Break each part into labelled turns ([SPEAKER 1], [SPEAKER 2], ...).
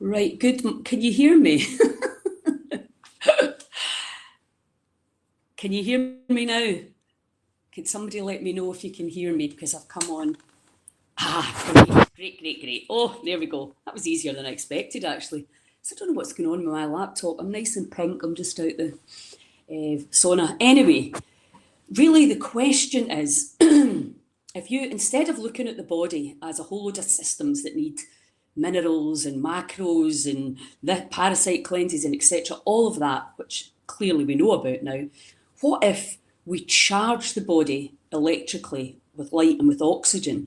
[SPEAKER 1] Right, good. Can you hear me? Can you hear me now? Can somebody let me know if you can hear me, because I've come on. Great. Oh, there we go. That was easier than I expected, actually. So I don't know what's going on with my laptop. I'm nice and pink. I'm just out the sauna. Anyway, really the question is, if you, instead of looking at the body as a whole load of systems that need minerals and macros and the parasite cleanses and etc., all of that, which clearly we know about now, what if we charge the body electrically with light and with oxygen?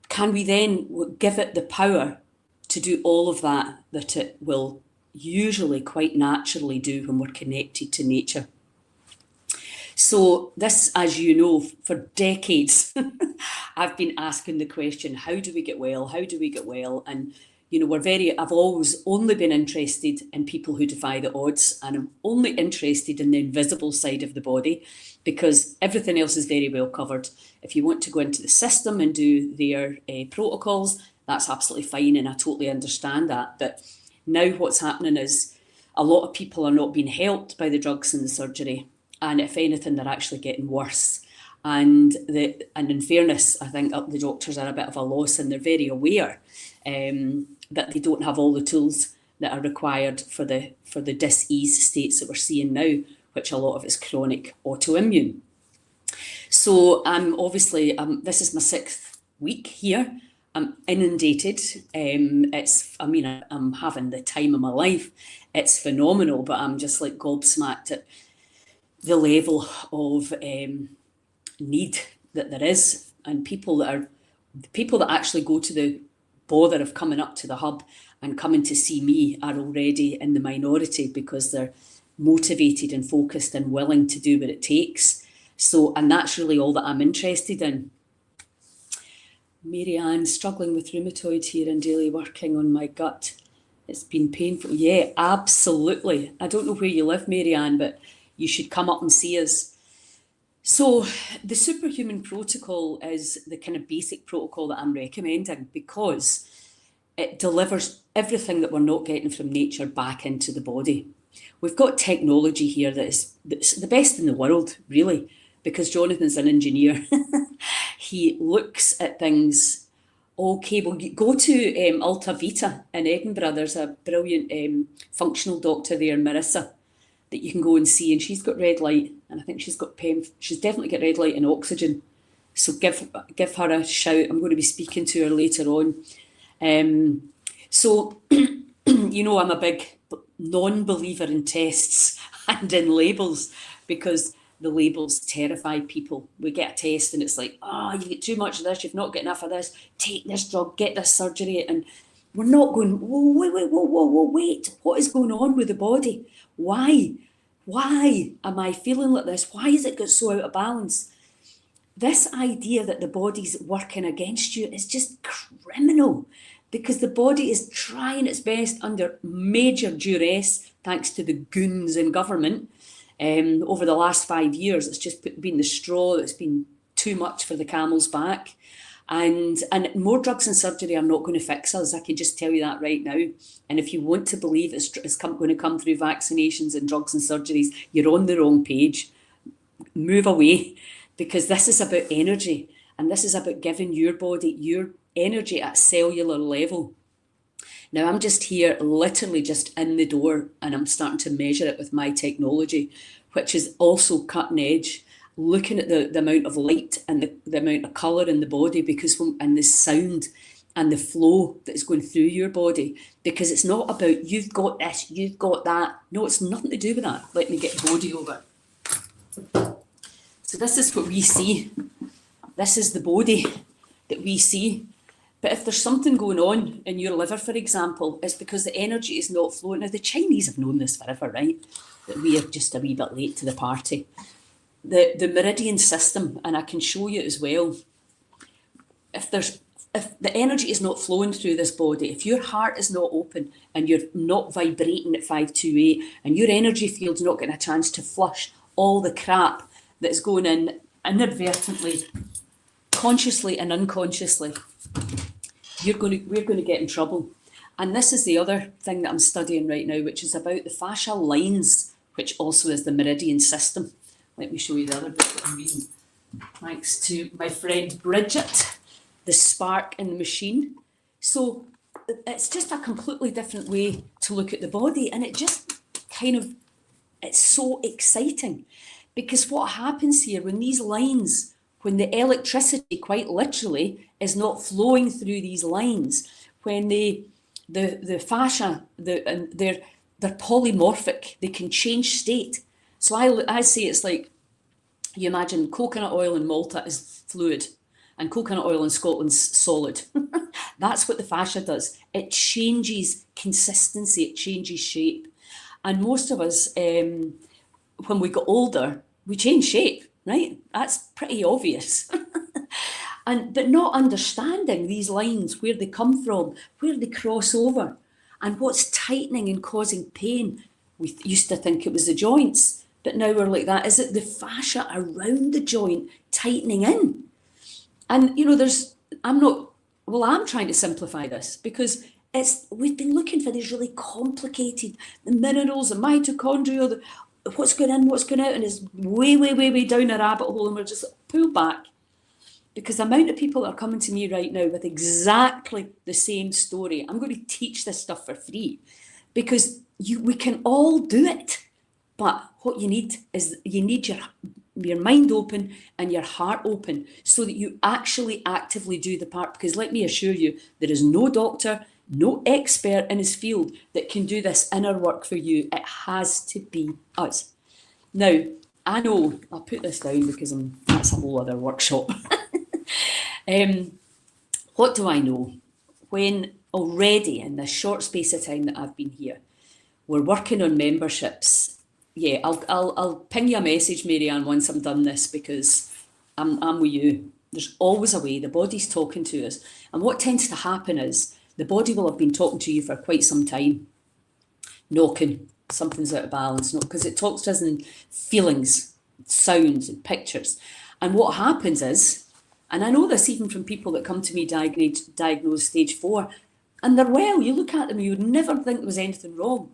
[SPEAKER 1] Can we then give it the power to do all of that that it will usually quite naturally do when we're connected to nature? So this, as you know, for decades, I've been asking the question, how do we get well? How do we get well? And, you know, I've always only been interested in people who defy the odds, and I'm only interested in the invisible side of the body, because everything else is very well covered. If you want to go into the system and do their protocols, that's absolutely fine, and I totally understand that. But now what's happening is a lot of people are not being helped by the drugs and the surgery. And if anything, they're actually getting worse. And in fairness, I think the doctors are a bit of a loss, and they're very aware that they don't have all the tools that are required for the dis-ease states that we're seeing now, which a lot of it's chronic autoimmune. So obviously, this is my 6th week here. I'm inundated. I'm having the time of my life. It's phenomenal, but I'm just like gobsmacked at the level of need that there is, and people that actually go to the bother of coming up to the hub and coming to see me are already in the minority, because they're motivated and focused and willing to do what it takes. So, and that's really all that I'm interested in. Mary Ann, struggling with rheumatoid here and daily working on my gut. It's been painful. Yeah, absolutely. I don't know where you live, Mary Ann, but you should come up and see us. So the Superhuman protocol is the kind of basic protocol that I'm recommending, because it delivers everything that we're not getting from nature back into the body. We've got technology here that's the best in the world, really, because Jonathan's an engineer. He looks at things. Okay, well, you go to Alta Vita in Edinburgh. There's a brilliant functional doctor there, Marissa, that you can go and see, and she's got red light, and I think she's definitely got red light and oxygen. So give her a shout. I'm going to be speaking to her later on. So you know, I'm a big non-believer in tests and in labels, because the labels terrify people. We get a test and it's like, you get too much of this, you've not got enough of this, take this drug, get this surgery, and we're not going, wait, what is going on with the body? Why am I feeling like this? Why has it got so out of balance? This idea that the body's working against you is just criminal, because the body is trying its best under major duress, thanks to the goons in government. Over the last 5 years, it's just been the straw that's been too much for the camel's back. And more drugs and surgery are not going to fix us. I can just tell you that right now. And if you want to believe it's going to come through vaccinations and drugs and surgeries, you're on the wrong page. Move away, because this is about energy, and this is about giving your body your energy at cellular level. Now, I'm just here, literally just in the door, and I'm starting to measure it with my technology, which is also cutting edge, looking at the amount of light and the amount of colour in the body, and the sound and the flow that is going through your body, because it's not about you've got this, you've got that. No, it's nothing to do with that. Let me get body over. So this is what we see. This is the body that we see. But if there's something going on in your liver, for example, it's because the energy is not flowing. Now, the Chinese have known this forever, right? That we are just a wee bit late to the party. The meridian system, and I can show you as well, if the energy is not flowing through this body, if your heart is not open and you're not vibrating at 528, and your energy field's not getting a chance to flush all the crap that's going in inadvertently, consciously and unconsciously, we're going to get in trouble. And this is the other thing that I'm studying right now, which is about the fascial lines, which also is the meridian system. Let me show you the other book that I'm reading. Thanks to my friend Bridget, The Spark in the Machine. So it's just a completely different way to look at the body. And it just kind of, it's so exciting. Because what happens here when these lines, when the electricity quite literally is not flowing through these lines, when the fascia, they're polymorphic, they can change state. So I say it's like, you imagine coconut oil in Malta is fluid and coconut oil in Scotland's solid. That's what the fascia does. It changes consistency, it changes shape. And most of us, when we get older, we change shape, right? That's pretty obvious. But not understanding these lines, where they come from, where they cross over, and what's tightening and causing pain. We used to think it was the joints, but now we're like that. Is it the fascia around the joint tightening in? And, you know, I'm trying to simplify this because we've been looking for these really complicated, the minerals, the mitochondria, what's going in, what's going out, and it's way, way, way, way down a rabbit hole, and we're just pulled back. Because the amount of people that are coming to me right now with exactly the same story, I'm going to teach this stuff for free because we can all do it. But what you need is your mind open and your heart open so that you actually actively do the part. Because let me assure you, there is no doctor, no expert in his field that can do this inner work for you. It has to be us. Now, I know, I'll put this down because that's a whole other workshop. What do I know? When already in this short space of time that I've been here, we're working on memberships. Yeah, I'll ping you a message, Marianne, once I'm done this, because I'm with you. There's always a way. The body's talking to us. And what tends to happen is the body will have been talking to you for quite some time, knocking, something's out of balance, because it talks to us in feelings, sounds and pictures. And what happens is, and I know this even from people that come to me diagnosed stage 4, and they're well, you look at them, you would never think there was anything wrong.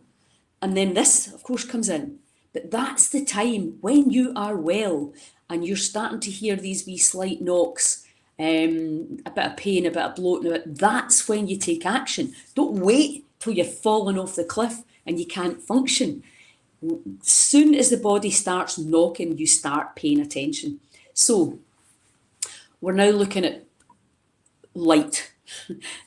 [SPEAKER 1] And then this, of course, comes in. But that's the time when you are well and you're starting to hear these wee slight knocks, a bit of pain, a bit of bloating, that's when you take action. Don't wait till you're falling off the cliff and you can't function. Soon as the body starts knocking, you start paying attention. So we're now looking at light.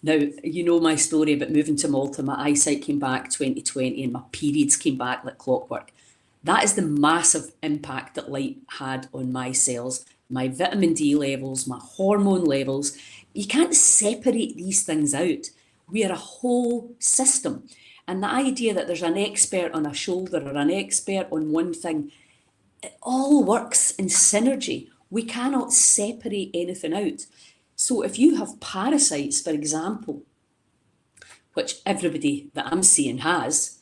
[SPEAKER 1] Now, you know my story about moving to Malta. My eyesight came back 2020 and my periods came back like clockwork. That is the massive impact that light had on my cells, my vitamin D levels, my hormone levels. You can't separate these things out. We are a whole system. And the idea that there's an expert on a shoulder or an expert on one thing, it all works in synergy. We cannot separate anything out. So if you have parasites, for example, which everybody that I'm seeing has,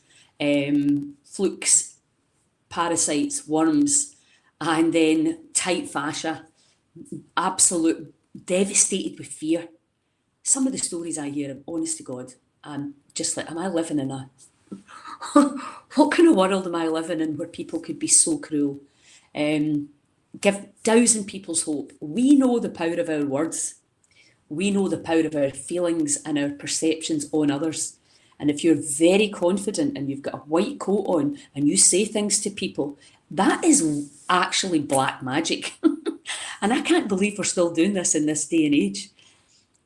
[SPEAKER 1] flukes, parasites, worms, and then tight fascia, absolute devastated with fear. Some of the stories I hear, honest to God, I'm just like, am I living in a, what kind of world am I living in where people could be so cruel? Dousing people's hope. We know the power of our words. We know the power of our feelings and our perceptions on others. And if you're very confident and you've got a white coat on and you say things to people, that is actually black magic. And I can't believe we're still doing this in this day and age.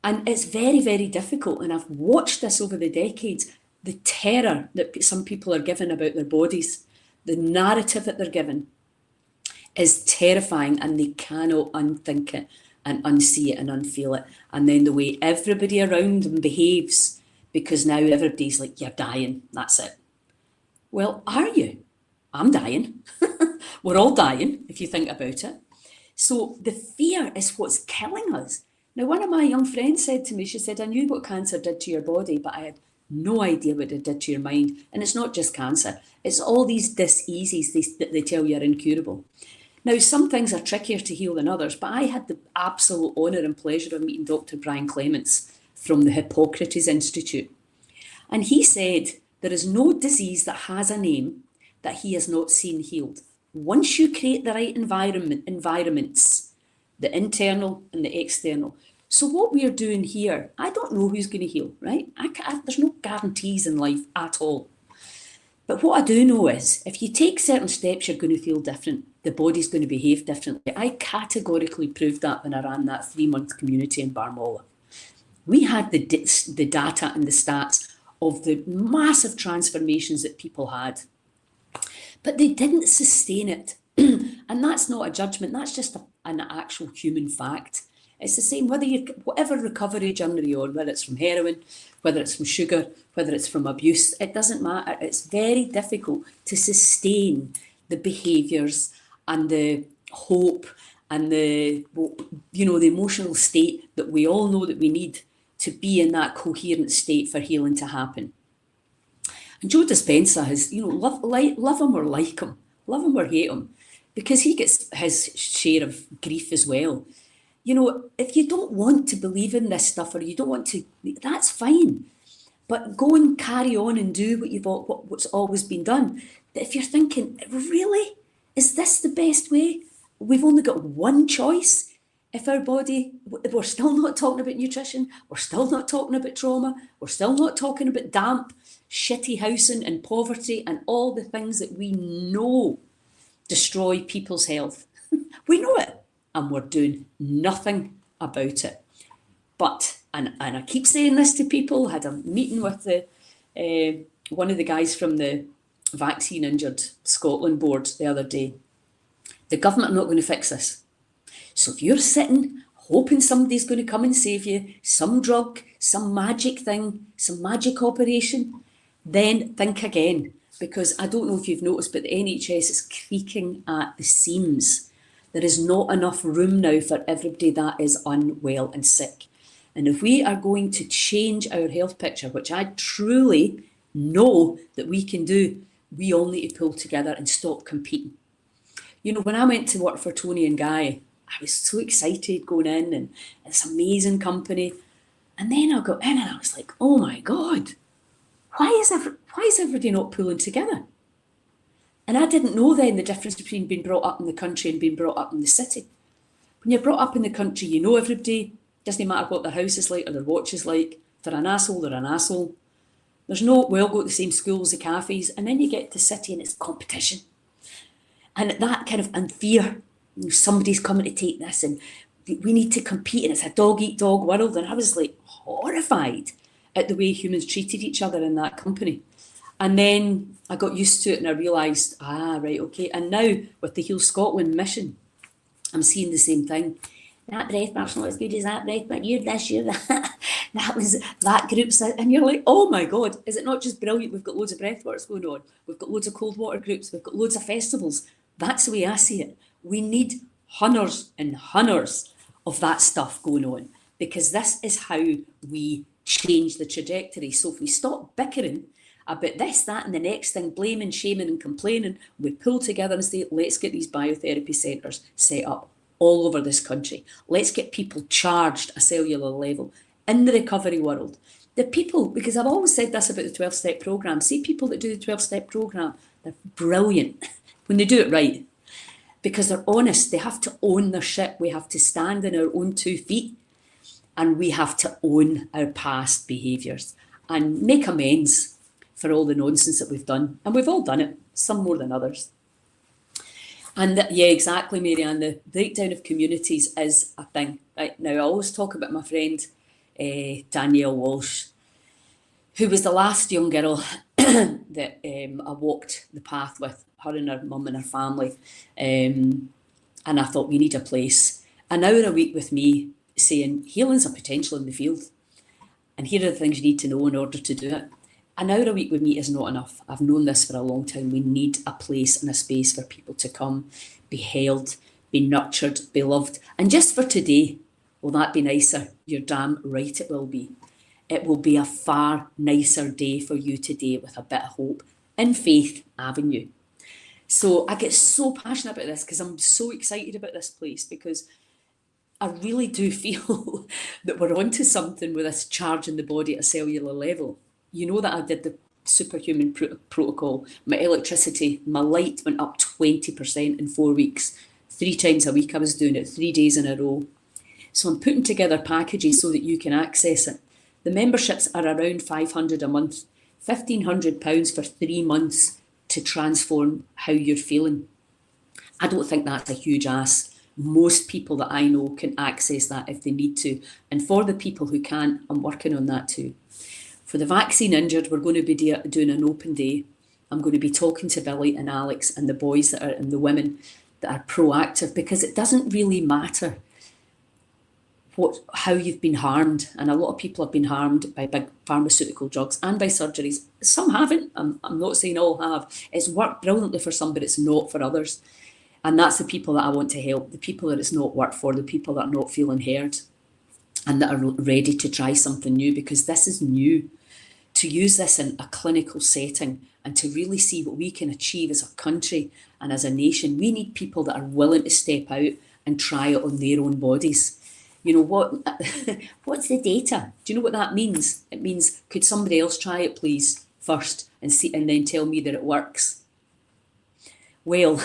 [SPEAKER 1] And it's very, very difficult. And I've watched this over the decades, the terror that some people are given about their bodies, the narrative that they're given is terrifying, and they cannot unthink it and unsee it and unfeel it. And then the way everybody around them behaves, because now everybody's like, you're dying, that's it. Well, are you? I'm dying. We're all dying, if you think about it. So the fear is what's killing us. Now, one of my young friends said to me, she said, I knew what cancer did to your body, but I had no idea what it did to your mind. And it's not just cancer. It's all these diseases that they tell you are incurable. Now, some things are trickier to heal than others, but I had the absolute honour and pleasure of meeting Dr. Brian Clements from the Hippocrates Institute. And he said, there is no disease that has a name that he has not seen healed. Once you create the right environments, the internal and the external. So what we are doing here, I don't know who's going to heal, right? There's no guarantees in life at all. But what I do know is, if you take certain steps, you're going to feel different. The body's going to behave differently. I categorically proved that when I ran that 3-month community in Barmola. We had the data and the stats of the massive transformations that people had. But they didn't sustain it. And that's not a judgment, that's just an actual human fact. It's the same whatever recovery journey you're on, whether it's from heroin, whether it's from sugar, whether it's from abuse, it doesn't matter. It's very difficult to sustain the behaviours and the hope and the emotional state that we all know that we need to be in that coherent state for healing to happen. And Joe Dispenza has, love him or like him, love him or hate him, because he gets his share of grief as well. If you don't want to believe in this stuff, or you don't want to, that's fine. But go and carry on and do what's always been done. But if you're thinking, really, is this the best way? We've only got one choice. If our body, we're still not talking about nutrition, we're still not talking about trauma, we're still not talking about damp, shitty housing and poverty and all the things that we know destroy people's health. We know it, and we're doing nothing about it. But, and I keep saying this to people, I had a meeting with one of the guys from the Vaccine Injured Scotland board the other day. The government are not going to fix this. So if you're sitting hoping somebody's going to come and save you, some drug, some magic thing, some magic operation, then think again. Because I don't know if you've noticed, but the NHS is creaking at the seams. There is not enough room now for everybody that is unwell and sick. And if we are going to change our health picture, which I truly know that we can do, we all need to pull together and stop competing. When I went to work for Tony and Guy, I was so excited going in, and it's amazing company. And then I got in and I was like, oh my God, why is everybody not pulling together? And I didn't know then the difference between being brought up in the country and being brought up in the city. When you're brought up in the country, you know everybody. Doesn't matter what their house is like or their watch is like. If they're an asshole, they're an asshole. There's no, we all go to the same schools, the cafes, and then you get to city and it's competition. And that kind of, and fear, somebody's coming to take this and we need to compete, and it's a dog-eat-dog world. And I was like horrified at the way humans treated each other in that company. And then I got used to it and I realised, right, okay. And now with the Heal Scotland mission, I'm seeing the same thing. That breath mark's not as good as that breath, but you're this, you're that. That group's, and you're like, oh my God, is it not just brilliant? We've got loads of breathworks going on. We've got loads of cold water groups. We've got loads of festivals. That's the way I see it. We need hundreds and hundreds of that stuff going on, because this is how we change the trajectory. So if we stop bickering about this, that, and the next thing, blaming, shaming, and complaining, we pull together and say, let's get these biotherapy centres set up all over this country. Let's get people charged a cellular level in the recovery world. The people, because I've always said this about the 12-step programme, see people that do the 12-step programme, they're brilliant when they do it right, because they're honest. They have to own their shit. We have to stand on our own 2 feet, and we have to own our past behaviours and make amends for all the nonsense that we've done. And we've all done it, some more than others. And yeah, exactly, Marianne, the breakdown of communities is a thing. Right now, I always talk about my friend, Danielle Walsh, who was the last young girl that I walked the path with, her and her mum and her family. And I thought, we need a place. An hour a week with me saying, healing's a potential in the field. And here are the things you need to know in order to do it. An hour a week with me is not enough. I've known this for a long time. We need a place and a space for people to come, be held, be nurtured, be loved. And just for today, will that be nicer? You're damn right it will be. It will be a far nicer day for you today with a bit of hope in Faith Avenue. So I get so passionate about this because I'm so excited about this place, because I really do feel that we're onto something with this charge in the body at a cellular level. You know that I did the Superhuman protocol. My electricity, my light went up 20% in 4 weeks. 3 times a week I was doing it, 3 days in a row. So I'm putting together packages so that you can access it. The memberships are around £500 a month, £1,500 for 3 months to transform how you're feeling. I don't think that's a huge ask. Most people that I know can access that if they need to. And for the people who can't, I'm working on that too. For the vaccine injured, we're going to be doing an open day. I'm going to be talking to Billy and Alex and the boys that are and the women that are proactive, because it doesn't really matter how you've been harmed. And a lot of people have been harmed by big pharmaceutical drugs and by surgeries. Some haven't. I'm not saying all have. It's worked brilliantly for some, but it's not for others. And that's the people that I want to help, the people that it's not worked for, the people that are not feeling heard and that are ready to try something new, because this is new. To use this in a clinical setting and to really see what we can achieve as a country and as a nation, we need people that are willing to step out and try it on their own bodies. You know what? What's the data? Do you know what that means? It means, could somebody else try it, please, first, and see, and then tell me that it works? Well,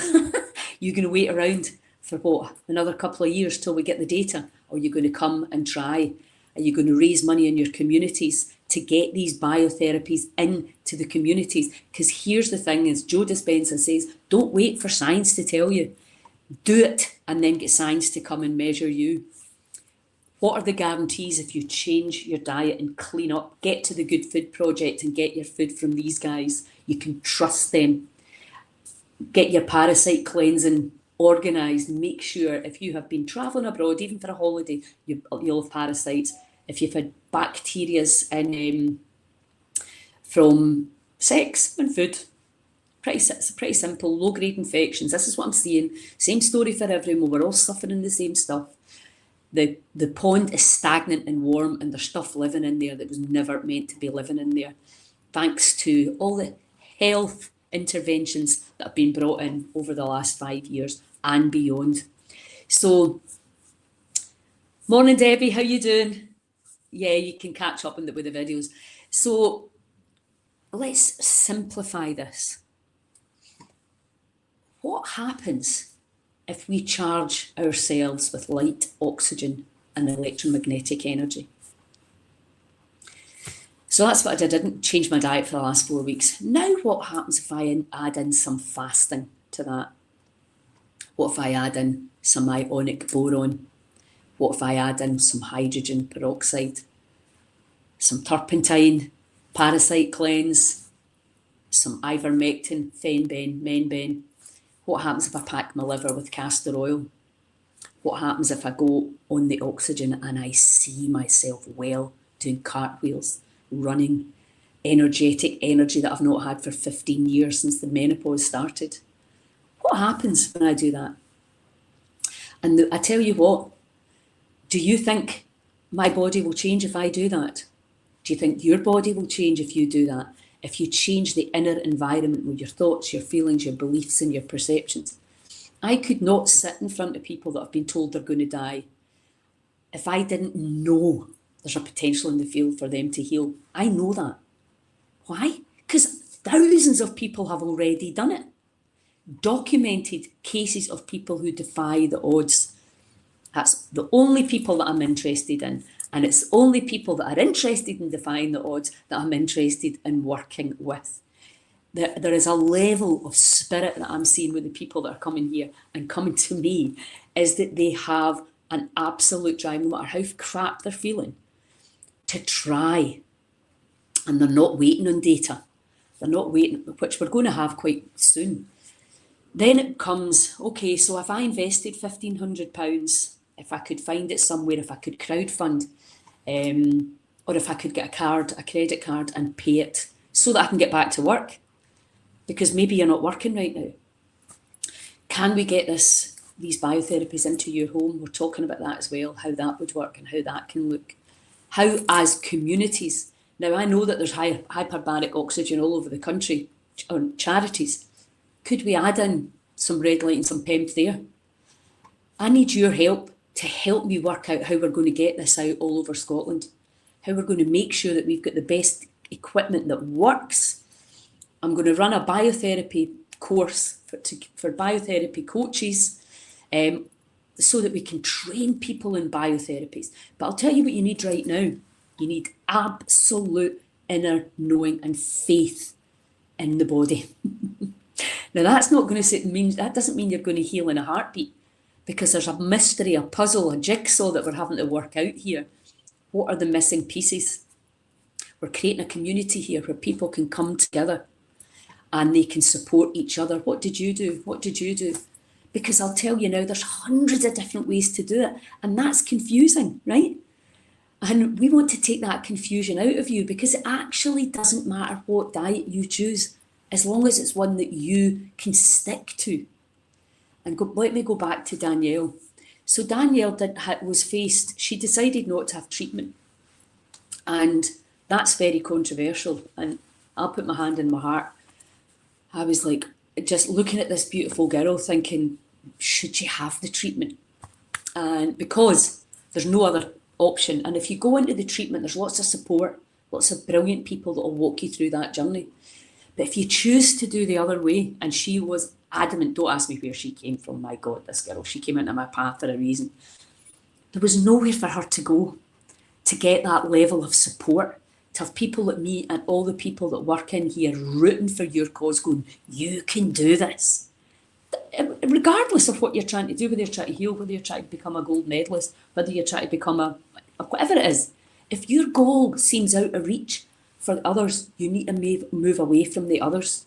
[SPEAKER 1] you're going to wait around for what, another couple of years till we get the data? Or are you going to come and try? Are you going to raise money in your communities to get these biotherapies into the communities? Because here's the thing, as Joe Dispenza says, don't wait for science to tell you. Do it and then get science to come and measure you. What are the guarantees if you change your diet and clean up, get to the Good Food Project and get your food from these guys? You can trust them. Get your parasite cleansing organised. Make sure if you have been travelling abroad, even for a holiday, you'll have parasites. If you've had bacterias from sex and food, pretty simple, low-grade infections. This is what I'm seeing. Same story for everyone. We're all suffering the same stuff. The pond is stagnant and warm, and there's stuff living in there that was never meant to be living in there, thanks to all the health interventions that have been brought in over the last 5 years and beyond. So, morning Debbie, how you doing? Yeah, you can catch up with the videos. So let's simplify this. What happens if we charge ourselves with light, oxygen and electromagnetic energy? So that's what I did. I didn't change my diet for the last 4 weeks. Now what happens if I add in some fasting to that? What if I add in some ionic boron? What if I add in some hydrogen peroxide, some turpentine, parasite cleanse, some ivermectin, fenben, menben? What happens if I pack my liver with castor oil? What happens if I go on the oxygen and I see myself well, doing cartwheels, running, energetic energy that I've not had for 15 years since the menopause started? What happens when I do that? And I tell you what, do you think my body will change if I do that? Do you think your body will change if you do that? If you change the inner environment with your thoughts, your feelings, your beliefs and your perceptions? I could not sit in front of people that have been told they're going to die if I didn't know there's a potential in the field for them to heal. I know that. Why? Because thousands of people have already done it. Documented cases of people who defy the odds. That's the only people that I'm interested in. And it's only people that are interested in defying the odds that I'm interested in working with. There is a level of spirit that I'm seeing with the people that are coming here and coming to me, is that they have an absolute drive, no matter how crap they're feeling, to try. And they're not waiting on data. They're not waiting, which we're going to have quite soon. Then it comes, okay, so if I invested £1,500, if I could find it somewhere, if I could crowdfund, or if I could get a credit card and pay it so that I can get back to work, because maybe you're not working right now. Can we get these biotherapies into your home? We're talking about that as well, how that would work and how that can look. How as communities, now I know that there's hyperbaric oxygen all over the country on charities. Could we add in some red light and some PEMF there? I need your help to help me work out how we're going to get this out all over Scotland, how we're going to make sure that we've got the best equipment that works. I'm going to run a biotherapy course for biotherapy coaches, so that we can train people in biotherapies. But I'll tell you what you need right now. You need absolute inner knowing and faith in the body. Now that's not going to mean, that doesn't mean you're going to heal in a heartbeat, because there's a mystery, a puzzle, a jigsaw that we're having to work out here. What are the missing pieces? We're creating a community here where people can come together and they can support each other. What did you do? What did you do? Because I'll tell you now, there's hundreds of different ways to do it, and that's confusing, right? And we want to take that confusion out of you, because it actually doesn't matter what diet you choose, as long as it's one that you can stick to. And let me go back to Danielle. So Danielle she decided not to have treatment. And that's very controversial. And I'll put my hand in my heart. I was like, just looking at this beautiful girl thinking, should she have the treatment? And because there's no other option. And if you go into the treatment, there's lots of support, lots of brilliant people that will walk you through that journey. But if you choose to do the other way, and she was adamant, don't ask me where she came from, my God, this girl, she came into my path for a reason. There was nowhere for her to go to get that level of support, to have people like me and all the people that work in here rooting for your cause, going, you can do this. Regardless of what you're trying to do, whether you're trying to heal, whether you're trying to become a gold medalist, whether you're trying to become a whatever it is, if your goal seems out of reach for others, you need to move away from the others.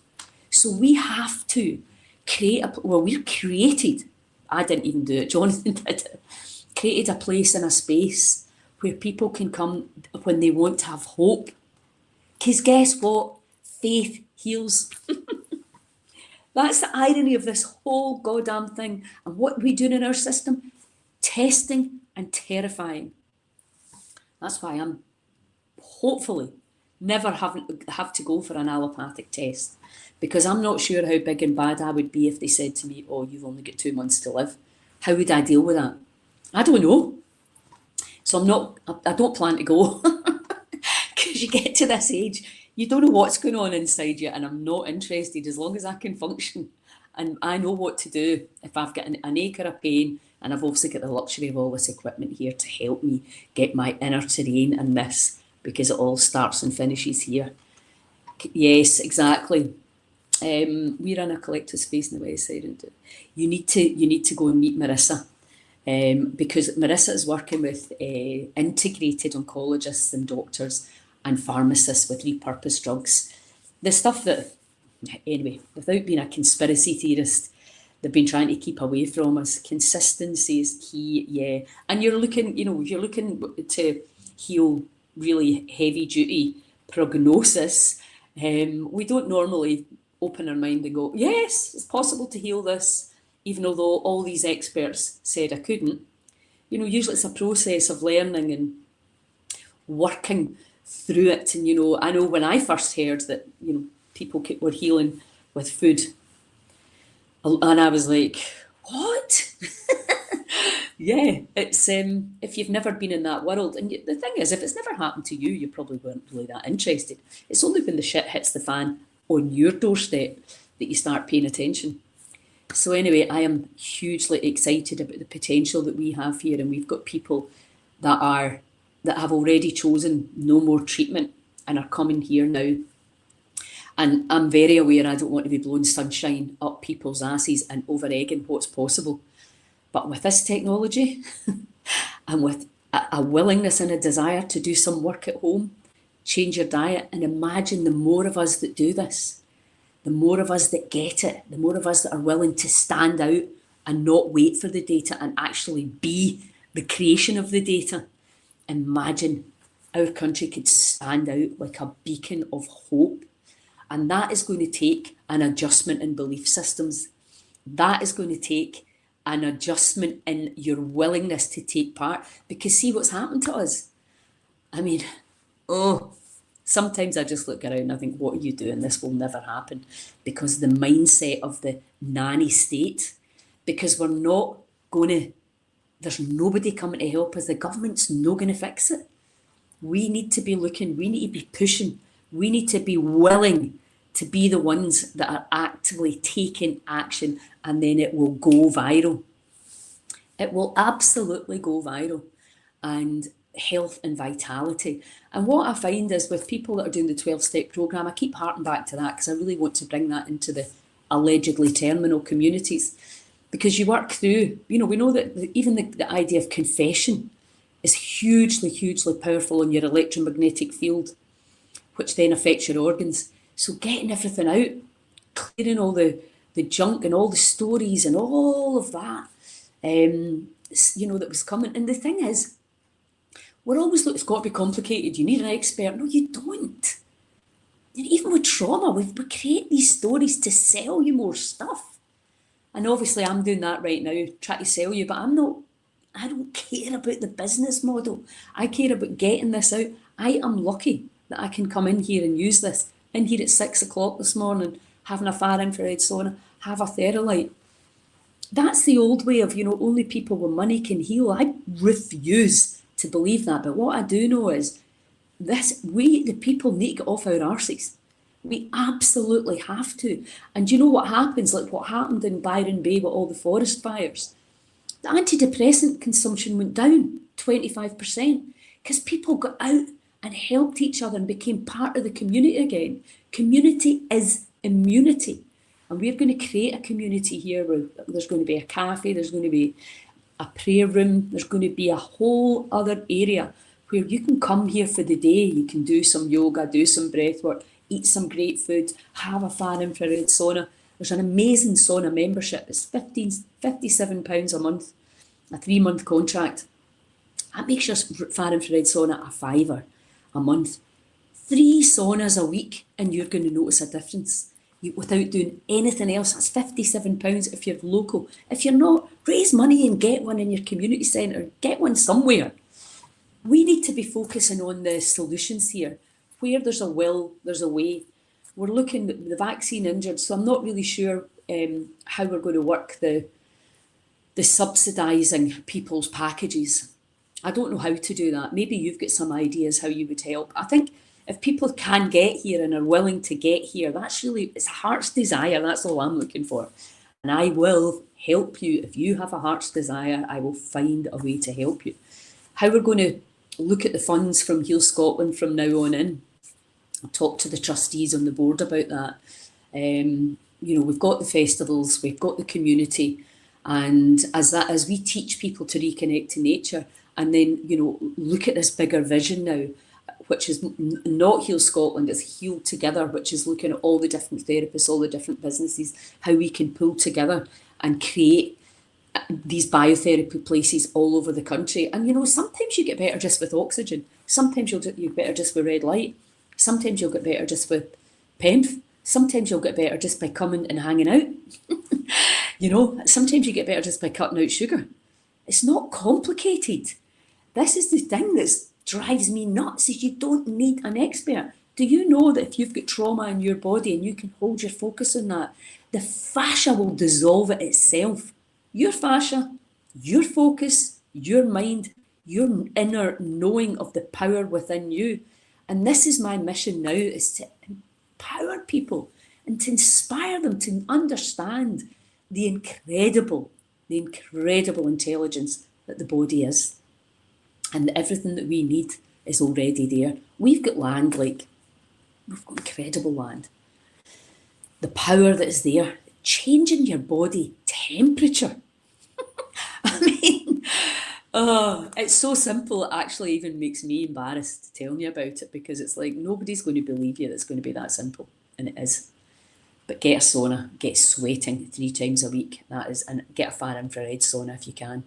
[SPEAKER 1] So we have to we've created, I didn't even do it, Jonathan did it, created a place and a space where people can come when they want to have hope. Because guess what? Faith heals. That's the irony of this whole goddamn thing. And what we do in our system, testing and terrifying. That's why I'm hopefully never have to go for an allopathic test, because I'm not sure how big and bad I would be if they said to me, oh, you've only got 2 months to live. How would I deal with that? I don't know. So I don't plan to go, because you get to this age, you don't know what's going on inside you, and I'm not interested as long as I can function and I know what to do. If I've got an ache or a pain, and I've obviously got the luxury of all this equipment here to help me get my inner terrain in this, because it all starts and finishes here. Yes, exactly. We're in a collective space in the West Side, and you need to go and meet Marissa. Because Marissa is working with integrated oncologists and doctors and pharmacists with repurposed drugs. The stuff that, anyway, without being a conspiracy theorist, they've been trying to keep away from us. Consistency is key, yeah. And you're looking to heal really heavy duty prognosis. We don't normally open our mind and go, yes, it's possible to heal this, even though all these experts said I couldn't. Usually it's a process of learning and working through it. And, I know when I first heard that, people were healing with food, and I was like, what? Yeah, it's if you've never been in that world, and the thing is, if it's never happened to you, you probably weren't really that interested. It's only when the shit hits the fan on your doorstep that you start paying attention. So anyway, I am hugely excited about the potential that we have here, and we've got people that have already chosen no more treatment and are coming here now. And I'm very aware I don't want to be blowing sunshine up people's asses and over-egging what's possible. But with this technology and with a willingness and a desire to do some work at home, change your diet, and imagine the more of us that do this, the more of us that get it, the more of us that are willing to stand out and not wait for the data and actually be the creation of the data. Imagine our country could stand out like a beacon of hope. And that is going to take an adjustment in belief systems. That is going to take an adjustment in your willingness to take part. Because see what's happened to us. I mean, sometimes I just look around and I think, what are you doing? This will never happen. Because the mindset of the nanny state, because we're not going to, there's nobody coming to help us. The government's not going to fix it. We need to be looking, we need to be pushing. We need to be willing to be the ones that are actively taking action, and then it will go viral. It will absolutely go viral. And health and vitality. And what I find is with people that are doing the 12-step program, I keep harking back to that because I really want to bring that into the allegedly terminal communities, because you work through, we know that even the idea of confession is hugely, hugely powerful in your electromagnetic field, which then affects your organs. So getting everything out, clearing all the junk and all the stories and all of that, that was coming. And the thing is, we're always it's got to be complicated. You need an expert. No, you don't. Even with trauma, we create these stories to sell you more stuff. And obviously I'm doing that right now, trying to sell you, but I don't care about the business model. I care about getting this out. I am lucky that I can come in here and use this. In here at 6 o'clock this morning, having a far infrared sauna, have a Theralite. That's the old way of, only people with money can heal. I refuse to believe that. But what I do know is we, the people, need to get off our arses. We absolutely have to. And you know what happens? Like what happened in Byron Bay with all the forest fires. The antidepressant consumption went down 25% because people got out and helped each other and became part of the community again. Community is immunity. And we're going to create a community here where there's going to be a cafe, there's going to be a prayer room, there's going to be a whole other area where you can come here for the day. You can do some yoga, do some breath work, eat some great food, have a far infrared sauna. There's an amazing sauna membership. It's £57 a month, a 3-month contract. That makes your far infrared sauna a £5 a month. 3 saunas a week and you're going to notice a difference. Without doing anything else. That's £57 if you're local. If you're not, raise money and get one in your community centre. Get one somewhere. We need to be focusing on the solutions here. Where there's a will, there's a way. We're looking at the vaccine injured, so I'm not really sure how we're going to work the subsidising people's packages. I don't know how to do that. Maybe you've got some ideas how you would help. I think if people can get here and are willing to get here, it's a heart's desire. That's all I'm looking for. And I will help you. If you have a heart's desire, I will find a way to help you. How we're going to look at the funds from Heal Scotland from now on in. I'll talk to the trustees on the board about that. We've got the festivals, we've got the community. And as we teach people to reconnect to nature and then, look at this bigger vision now, which is not Heal Scotland, it's Heal Together, which is looking at all the different therapists, all the different businesses, how we can pull together and create these biotherapy places all over the country. And, sometimes you get better just with oxygen. Sometimes you'll get better just with red light. Sometimes you'll get better just with PEMF. Sometimes you'll get better just by coming and hanging out. Sometimes you get better just by cutting out sugar. It's not complicated. This is the thing that drives me nuts, is you don't need an expert. Do you know that if you've got trauma in your body and you can hold your focus on that, the fascia will dissolve it itself? Your fascia, your focus, your mind, your inner knowing of the power within you. And this is my mission now, is to empower people and to inspire them to understand the incredible intelligence that the body is. And everything that we need is already there. We've got land, we've got incredible land. The power that is there, changing your body temperature. I mean, it's so simple, it actually even makes me embarrassed to tell you about it, because it's like nobody's going to believe you that it's going to be that simple, and it is. But get a sauna, get sweating 3 times a week, and get a far infrared sauna if you can.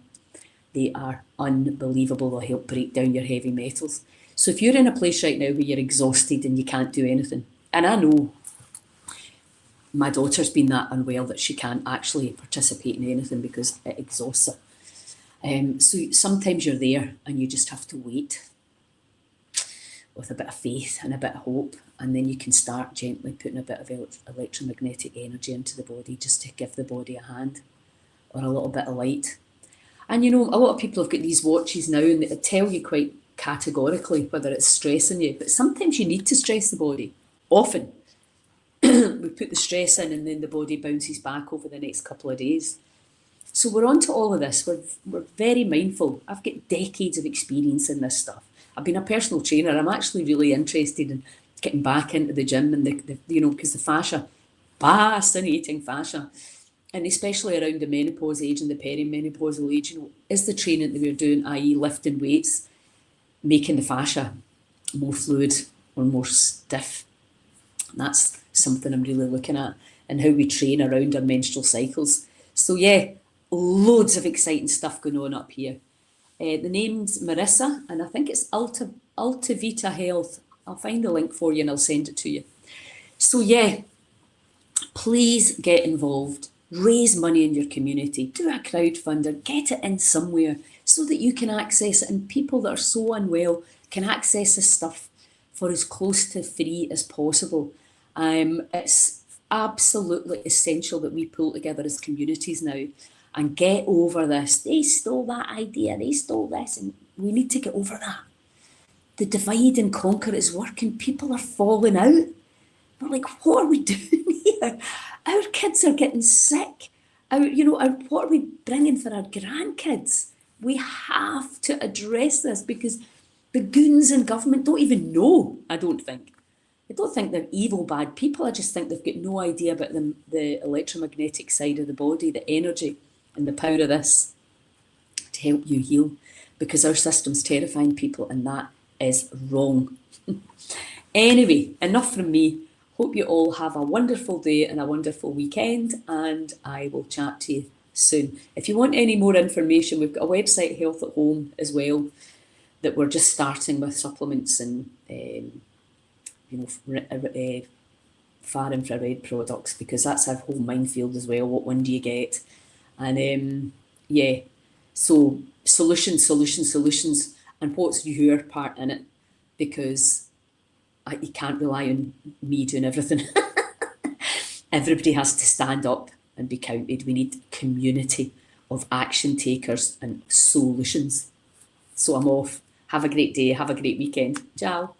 [SPEAKER 1] They are unbelievable. They'll help break down your heavy metals. So if you're in a place right now where you're exhausted and you can't do anything, and I know my daughter's been that unwell that she can't actually participate in anything because it exhausts her. So sometimes you're there and you just have to wait with a bit of faith and a bit of hope, and then you can start gently putting a bit of electromagnetic energy into the body just to give the body a hand or a little bit of light. And a lot of people have got these watches now and they tell you quite categorically whether it's stressing you, but sometimes you need to stress the body. Often we put the stress in and then the body bounces back over the next couple of days. So we're on to all of this. We're very mindful. I've got decades of experience in this stuff. I've been a personal trainer. I'm actually really interested in getting back into the gym and the because the fascia, fascinating fascia, and especially around the menopause age and the perimenopausal age, is the training that we're doing, i.e. lifting weights, making the fascia more fluid or more stiff. And that's something I'm really looking at, and how we train around our menstrual cycles. So yeah, loads of exciting stuff going on up here. The name's Marissa, and I think it's Alta Vita Health. I'll find the link for you and I'll send it to you. So yeah, please get involved. Raise money in your community. Do a crowdfunder. Get it in somewhere so that you can access it, and people that are so unwell can access this stuff for as close to free as possible. It's absolutely essential that we pull together as communities now and get over this. They stole that idea, they stole this, and we need to get over that. The divide and conquer is working. People are falling out. We're like, what are we doing here? Our kids are getting sick. What are we bringing for our grandkids? We have to address this because the goons in government don't even know, I don't think. I don't think they're evil, bad people. I just think they've got no idea about the electromagnetic side of the body, the energy and the power of this to help you heal, because our system's terrifying people and that is wrong. Anyway, enough from me. Hope you all have a wonderful day and a wonderful weekend, and I will chat to you soon. If you want any more information, we've got a website, Health at Home, as well, that we're just starting with supplements and far infrared products, because that's our whole minefield as well. What one do you get? And so solutions, and what's your part in it? Because you can't rely on me doing everything. Everybody has to stand up and be counted. We need a community of action takers and solutions. So I'm off. Have a great day. Have a great weekend. Ciao.